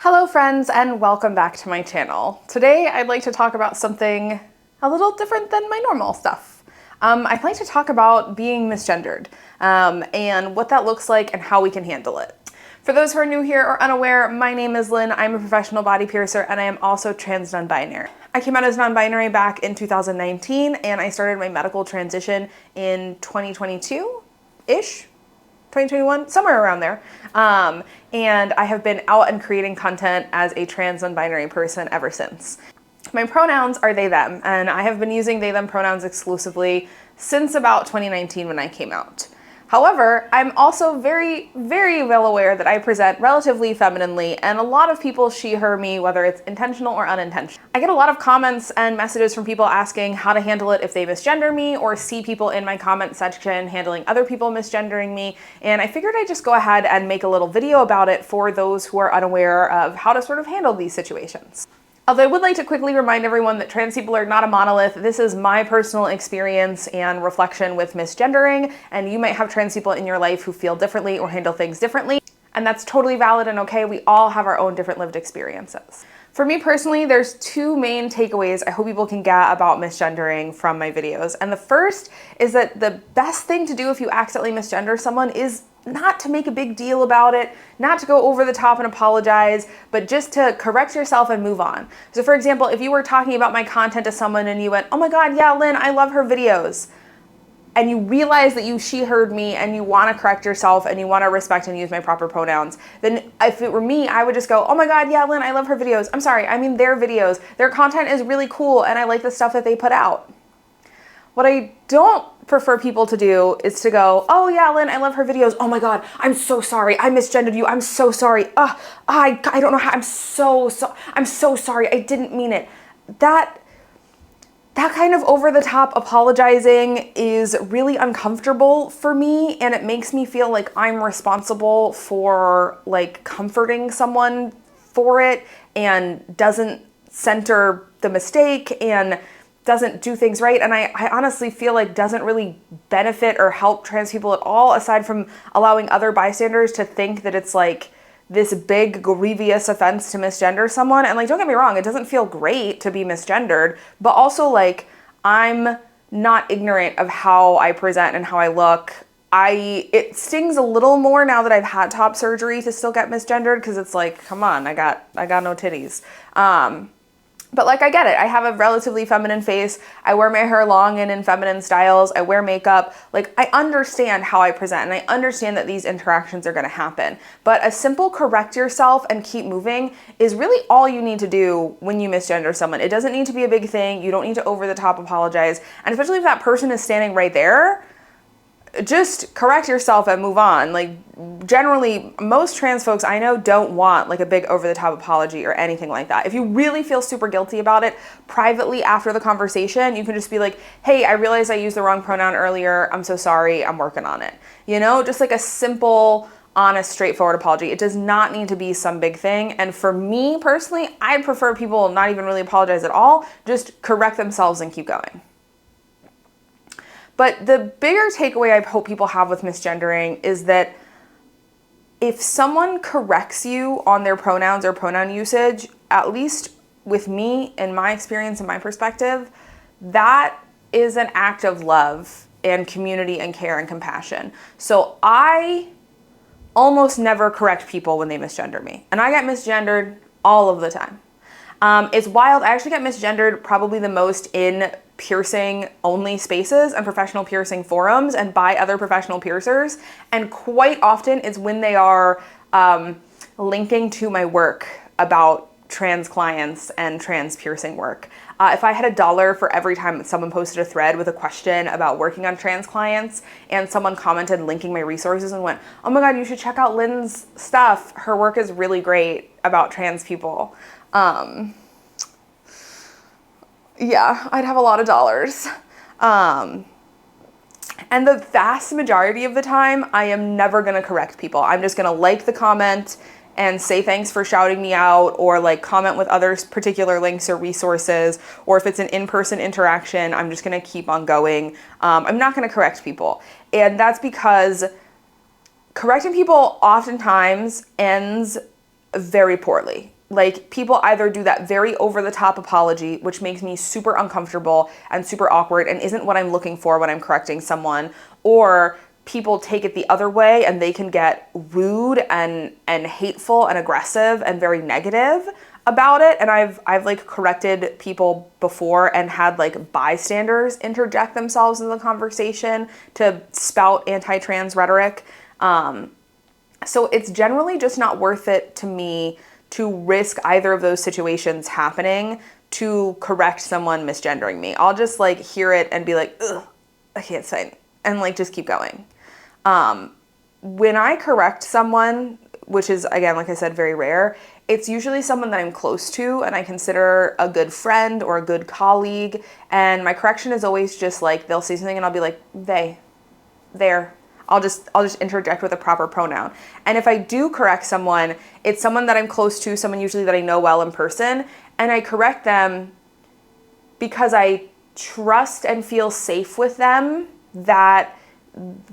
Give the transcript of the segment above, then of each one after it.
Hello friends, and welcome back to my channel. Today I'd like to talk about something a little different than my normal stuff. I'd like to talk about being misgendered and what that looks like and how we can handle it. For those who are new here or unaware, my name is Lynn. I'm a professional body piercer and I am also trans non-binary. I came out as non-binary back in 2019 and I started my medical transition in 2022-ish. 2021, somewhere around there. And I have been out and creating content as a trans non-binary person ever since. My pronouns are they, them, and I have been using they, them pronouns exclusively since about 2019 when I came out. However, I'm also very, very well aware that I present relatively femininely, and a lot of people she, her, me, whether it's intentional or unintentional. I get a lot of comments and messages from people asking how to handle it if they misgender me, or see people in my comment section handling other people misgendering me, and I figured I'd just go ahead and make a little video about it for those who are unaware of how to sort of handle these situations. Although I would like to quickly remind everyone that trans people are not a monolith. This is my personal experience and reflection with misgendering, and you might have trans people in your life who feel differently or handle things differently, and that's totally valid and okay. We all have our own different lived experiences. For me personally, there's two main takeaways I hope people can get about misgendering from my videos. And the first is that the best thing to do if you accidentally misgender someone is not to make a big deal about it, not to go over the top and apologize, but just to correct yourself and move on. So for example, if you were talking about my content to someone and you went, oh my God, yeah, Lynn, I love her videos, and you realize that she heard me and you want to correct yourself and you want to respect and use my proper pronouns, then if it were me, I would just go, oh my God, yeah, Lynn, I love her videos. I'm sorry, I mean their videos. Their content is really cool and I like the stuff that they put out. What I don't prefer people to do is to go, oh yeah, Lynn, I love her videos. Oh my God, I'm so sorry. I misgendered you. I'm so sorry. I don't know how, I'm so sorry. I didn't mean it. That kind of over-the-top apologizing is really uncomfortable for me, and it makes me feel like I'm responsible for like comforting someone for it, and doesn't center the mistake and doesn't do things right. And I honestly feel like doesn't really benefit or help trans people at all, aside from allowing other bystanders to think that it's like this big grievous offense to misgender someone. And like, don't get me wrong, it doesn't feel great to be misgendered, but also like, I'm not ignorant of how I present and how I look. It stings a little more now that I've had top surgery to still get misgendered, because it's like, come on, I got no titties. But like, I get it. I have a relatively feminine face. I wear my hair long and in feminine styles. I wear makeup. Like, I understand how I present and I understand that these interactions are going to happen. But a simple correct yourself and keep moving is really all you need to do when you misgender someone. It doesn't need to be a big thing. You don't need to over the top apologize. And especially if that person is standing right there, just correct yourself and move on. Like, generally, most trans folks I know don't want like a big over-the-top apology or anything like that. If you really feel super guilty about it, privately after the conversation, you can just be like, hey, I realized I used the wrong pronoun earlier. I'm so sorry. I'm working on it. You know, just like a simple, honest, straightforward apology. It does not need to be some big thing. And for me personally, I prefer people not even really apologize at all, just correct themselves and keep going. But the bigger takeaway I hope people have with misgendering is that if someone corrects you on their pronouns or pronoun usage, at least with me, in my experience and my perspective, that is an act of love and community and care and compassion. So I almost never correct people when they misgender me. And I get misgendered all of the time. It's wild. I actually get misgendered probably the most in piercing only spaces and professional piercing forums and by other professional piercers. And quite often it's when they are linking to my work about trans clients and trans piercing work. If I had $1 for every time someone posted a thread with a question about working on trans clients and someone commented linking my resources and went, oh my God, you should check out Lynn's stuff. Her work is really great about trans people. Yeah, I'd have a lot of dollars. And the vast majority of the time, I am never gonna correct people. I'm just gonna like the comment and say thanks for shouting me out, or like comment with other particular links or resources, or if it's an in-person interaction, I'm just gonna keep on going. I'm not gonna correct people. And that's because correcting people oftentimes ends very poorly. Like, people either do that very over-the-top apology, which makes me super uncomfortable and super awkward and isn't what I'm looking for when I'm correcting someone, or people take it the other way and they can get rude and hateful and aggressive and very negative about it. And I've like corrected people before and had like bystanders interject themselves in the conversation to spout anti-trans rhetoric. So it's generally just not worth it to me to risk either of those situations happening to correct someone misgendering me. I'll just like hear it and be like, ugh, I can't say, and like just keep going. When I correct someone, which is, again, like I said, very rare, it's usually someone that I'm close to and I consider a good friend or a good colleague. And my correction is always just like, they'll say something and I'll be like, they, there. I'll just interject with a proper pronoun. And if I do correct someone, it's someone that I'm close to, someone usually that I know well in person, and I correct them because I trust and feel safe with them that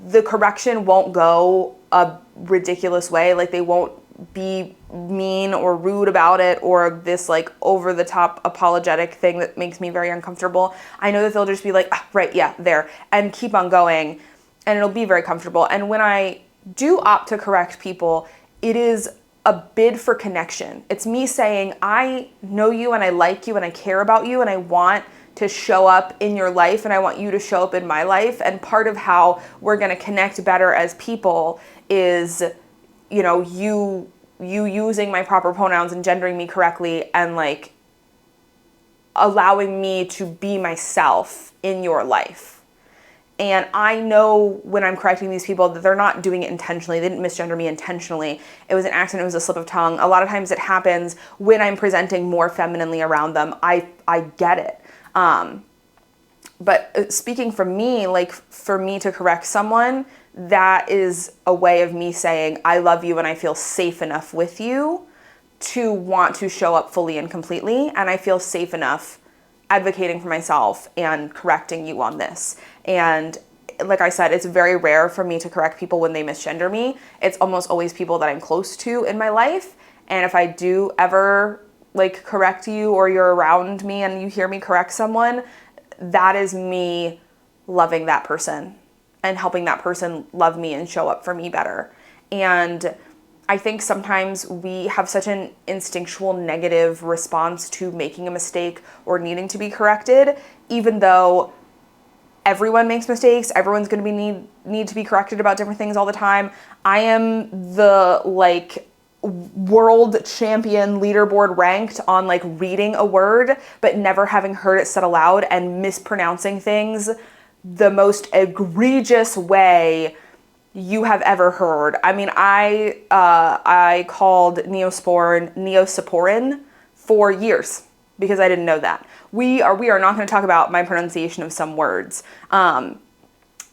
the correction won't go a ridiculous way. Like, they won't be mean or rude about it or this like over the top apologetic thing that makes me very uncomfortable. I know that they'll just be like, ah, right, yeah, there, and keep on going. And it'll be very comfortable. And when I do opt to correct people, it is a bid for connection. It's me saying, I know you and I like you and I care about you and I want to show up in your life and I want you to show up in my life. And part of how we're going to connect better as people is, you know, you using my proper pronouns and gendering me correctly and like allowing me to be myself in your life. And I know when I'm correcting these people that they're not doing it intentionally. They didn't misgender me intentionally. It was an accident. It was a slip of tongue. A lot of times it happens when I'm presenting more femininely around them. I get it. But speaking for me, like for me to correct someone, that is a way of me saying, I love you and I feel safe enough with you to want to show up fully and completely. And I feel safe enough advocating for myself and correcting you on this. And like I said, it's very rare for me to correct people when they misgender me. It's almost always people that I'm close to in my life. And if I do ever like correct you or you're around me and you hear me correct someone, that is me loving that person and helping that person love me and show up for me better. And I think sometimes we have such an instinctual negative response to making a mistake or needing to be corrected, even though everyone makes mistakes. Everyone's going to be need to be corrected about different things all the time. I am the like world champion leaderboard ranked on like reading a word, but never having heard it said aloud and mispronouncing things the most egregious way you have ever heard. I mean, I called Neosporin for years because I didn't know that. We are not going to talk about my pronunciation of some words. And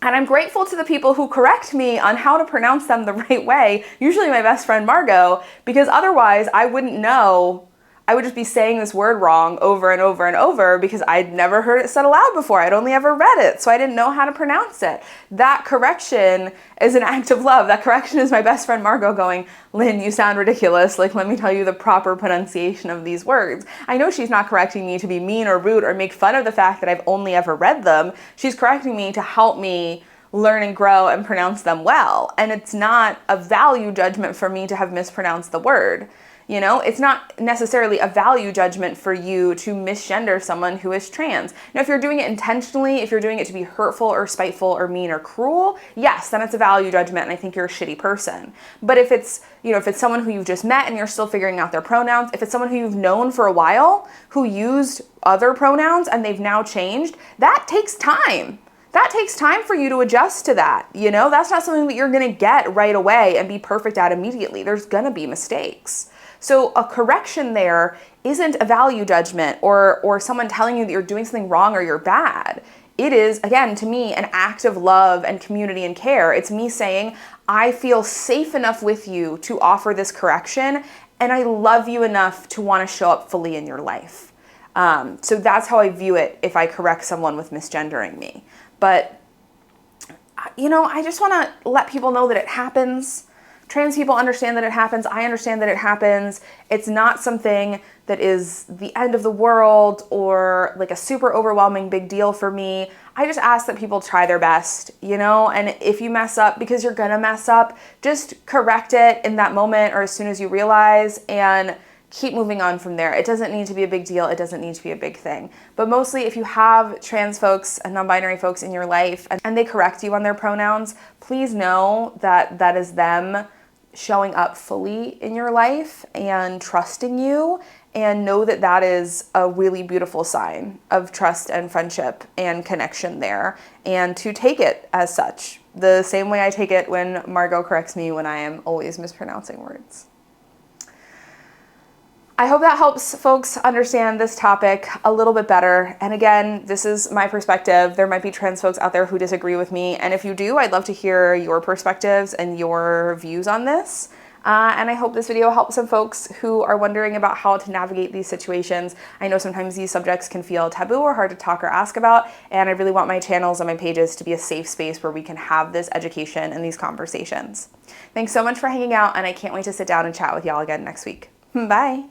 I'm grateful to the people who correct me on how to pronounce them the right way, usually my best friend Margot, because otherwise I wouldn't know. I would just be saying this word wrong over and over and over because I'd never heard it said aloud before. I'd only ever read it, so I didn't know how to pronounce it. That correction is an act of love. That correction is my best friend Margot going, Lynn, you sound ridiculous. Like, let me tell you the proper pronunciation of these words. I know she's not correcting me to be mean or rude or make fun of the fact that I've only ever read them. She's correcting me to help me learn and grow and pronounce them well. And it's not a value judgment for me to have mispronounced the word. You know, it's not necessarily a value judgment for you to misgender someone who is trans. Now, if you're doing it intentionally, if you're doing it to be hurtful or spiteful or mean or cruel, yes, then it's a value judgment and I think you're a shitty person. But if it's, you know, if it's someone who you've just met and you're still figuring out their pronouns, if it's someone who you've known for a while who used other pronouns and they've now changed, that takes time. That takes time for you to adjust to that. You know, that's not something that you're going to get right away and be perfect at immediately. There's going to be mistakes. So a correction there isn't a value judgment or someone telling you that you're doing something wrong or you're bad. It is, again, to me, an act of love and community and care. It's me saying, I feel safe enough with you to offer this correction, and I love you enough to want to show up fully in your life. So that's how I view it if I correct someone with misgendering me. But, you know, I just want to let people know that it happens. Trans people understand that it happens. I understand that it happens. It's not something that is the end of the world or like a super overwhelming big deal for me. I just ask that people try their best, you know, and if you mess up, because you're gonna mess up, just correct it in that moment or as soon as you realize and keep moving on from there. It doesn't need to be a big deal. It doesn't need to be a big thing. But mostly if you have trans folks and non-binary folks in your life and they correct you on their pronouns, please know that that is them showing up fully in your life and trusting you, and know that that is a really beautiful sign of trust and friendship and connection there, and to take it as such, the same way I take it when Margot corrects me when I am always mispronouncing words. I hope that helps folks understand this topic a little bit better. And again, this is my perspective. There might be trans folks out there who disagree with me. And if you do, I'd love to hear your perspectives and your views on this. And I hope this video helps some folks who are wondering about how to navigate these situations. I know sometimes these subjects can feel taboo or hard to talk or ask about, and I really want my channels and my pages to be a safe space where we can have this education and these conversations. Thanks so much for hanging out, and I can't wait to sit down and chat with y'all again next week. Bye.